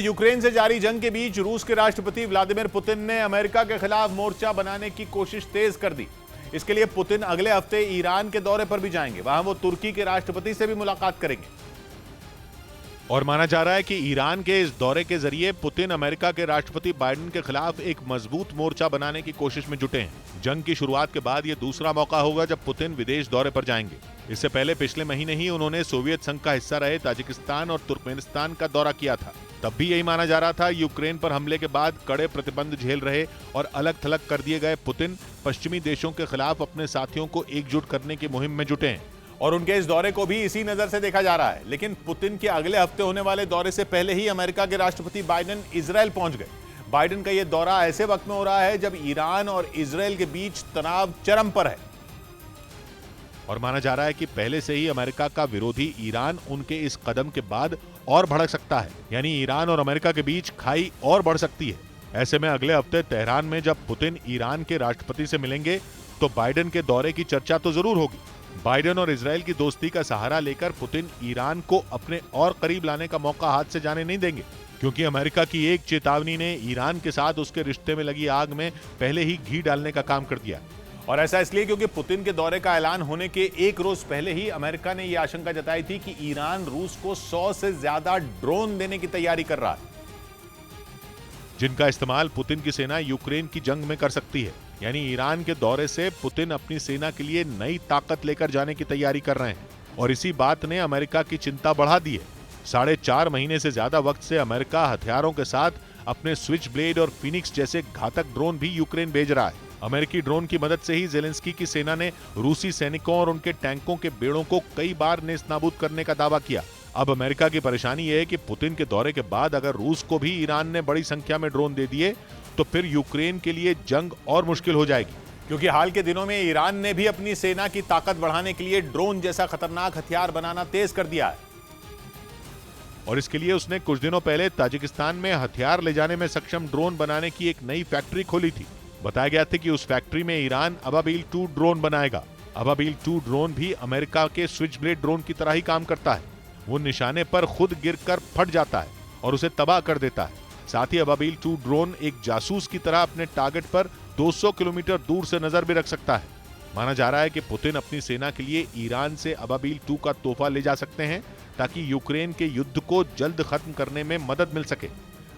Ukraine से जारी जंग के बीच रूस के राष्ट्रपति व्लादिमीर पुतिन ने अमेरिका के खिलाफ मोर्चा बनाने की कोशिश तेज कर दी। इसके लिए पुतिन अगले हफ्ते ईरान के दौरे पर भी जाएंगे। वहां वो तुर्की के राष्ट्रपति से भी मुलाकात करेंगे। और माना जा रहा है कि ईरान के इस दौरे के जरिए पुतिन अमेरिका के राष्ट्रपति बाइडेन के खिलाफ एक मजबूत मोर्चा बनाने की कोशिश में जुटे हैं। जंग की शुरुआत के बाद यह दूसरा मौका होगा जब पुतिन विदेश दौरे पर जाएंगे। इससे पहले पिछले महीने ही उन्होंने सोवियत संघ का हिस्सा रहे ताजिकिस्तान और तुर्कमेनिस्तान का दौरा किया था। तब भी यही माना जा रहा था यूक्रेन पर हमले के बाद कड़े प्रतिबंध झेल रहे और अलग थलग कर दिए गए पुतिन पश्चिमी देशों के खिलाफ अपने साथियों को एकजुट करने की मुहिम में जुटे हैं और उनके इस दौरे को भी इसी नजर से देखा जा रहा है। लेकिन पुतिन के अगले हफ्ते होने वाले दौरे से पहले ही अमेरिका के राष्ट्रपति बाइडेन इजरायल पहुंच गए। बाइडेन का यह दौरा ऐसे वक्त में हो रहा है जब ईरान और इजरायल के बीच तनाव चरम पर है और माना जा रहा है कि पहले से ही अमेरिका का विरोधी ईरान उनके इस कदम के बाद और भड़क सकता है, यानी ईरान और अमेरिका के बीच खाई और बढ़ सकती है। ऐसे में अगले हफ्ते तेहरान में जब पुतिन ईरान के राष्ट्रपति से मिलेंगे तो बाइडेन के दौरे की चर्चा तो जरूर होगी। बाइडेन और इजरायल की दोस्ती का सहारा लेकर पुतिन ईरान को अपने और करीब लाने का मौका हाथ से जाने नहीं देंगे, क्योंकि अमेरिका की एक चेतावनी ने ईरान के साथ उसके रिश्ते में लगी आग में पहले ही घी डालने का काम कर दिया। और ऐसा इसलिए क्योंकि पुतिन के दौरे का ऐलान होने के एक रोज पहले ही अमेरिका ने यह आशंका जताई थी कि ईरान रूस को 100 से ज्यादा ड्रोन देने की तैयारी कर रहा है, जिनका इस्तेमाल पुतिन की सेना यूक्रेन की जंग में कर सकती है। यानी ईरान के दौरे से पुतिन अपनी सेना के लिए नई ताकत लेकर जाने की तैयारी कर रहे हैं और इसी बात ने अमेरिका की चिंता बढ़ा दी है। 4.5 महीने से ज्यादा वक्त से अमेरिका हथियारों के साथ अपने स्विच ब्लेड और फिनिक्स जैसे घातक ड्रोन भी यूक्रेन भेज रहा है। अमेरिकी ड्रोन की मदद से ही जेलेंस्की की सेना ने रूसी सैनिकों और उनके टैंकों के बेड़ों को कई बार नेस्तनाबूद करने का दावा किया। अब अमेरिका की परेशानी यह है कि पुतिन के दौरे के बाद अगर रूस को भी ईरान ने बड़ी संख्या में ड्रोन दे दिए तो फिर यूक्रेन के लिए जंग और मुश्किल हो जाएगी, क्योंकि हाल के दिनों में ईरान ने भी अपनी सेना की ताकत बढ़ाने के लिए ड्रोन जैसा खतरनाक हथियार बनाना तेज कर दिया है और इसके लिए उसने कुछ दिनों पहले ताजिकिस्तान में हथियार ले जाने में सक्षम ड्रोन बनाने की एक नई फैक्ट्री खोली थी। बताया गया था कि उस फैक्ट्री में ईरान अबाबील 2 ड्रोन बनाएगा। अबाबील 2 ड्रोन भी अमेरिका के स्विच ब्लेड ड्रोन की तरह ही काम करता है। वो निशाने पर खुद गिरकर फट जाता है और उसे तबाह कर देता है। साथ ही अबाबील 2 ड्रोन एक जासूस की तरह अपने टारगेट पर 200 किलोमीटर दूर से नजर भी रख सकता है। माना जा रहा है कि पुतिन अपनी सेना के लिए ईरान से अबाबील 2 का तोहफा ले जा सकते हैं ताकि यूक्रेन के युद्ध को जल्द खत्म करने में मदद मिल सके।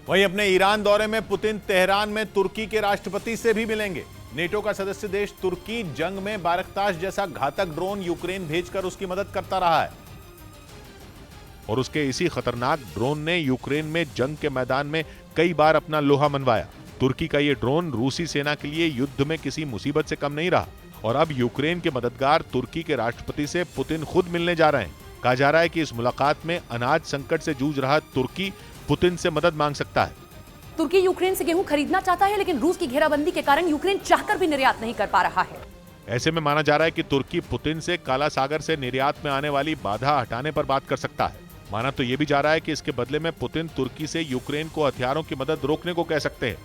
वहीं अपने ईरान दौरे में पुतिन तेहरान में तुर्की के राष्ट्रपति से भी मिलेंगे। नेटो का सदस्य देश तुर्की जंग में बारकताश जैसा घातक ड्रोन यूक्रेन भेजकर उसकी मदद करता रहा है और उसके इसी खतरनाक ड्रोन ने यूक्रेन में जंग के मैदान में कई बार अपना लोहा मनवाया। तुर्की का ये ड्रोन रूसी सेना के लिए युद्ध में किसी मुसीबत से कम नहीं रहा और अब यूक्रेन के मददगार तुर्की के राष्ट्रपति से पुतिन खुद मिलने जा रहे हैं। कहा जा रहा है कि इस मुलाकात में अनाज संकट से जूझ रहा तुर्की पुतिन से मदद मांग सकता है। तुर्की यूक्रेन से गेहूं खरीदना चाहता है, लेकिन रूस की घेराबंदी के कारण यूक्रेन चाहकर भी निर्यात नहीं कर पा रहा है। ऐसे में माना जा रहा है कि तुर्की पुतिन से काला सागर से निर्यात में आने वाली बाधा हटाने पर बात कर सकता है। माना तो यह भी जा रहा है कि इसके बदले में पुतिन तुर्की से यूक्रेन को हथियारों की मदद रोकने को कह सकते हैं।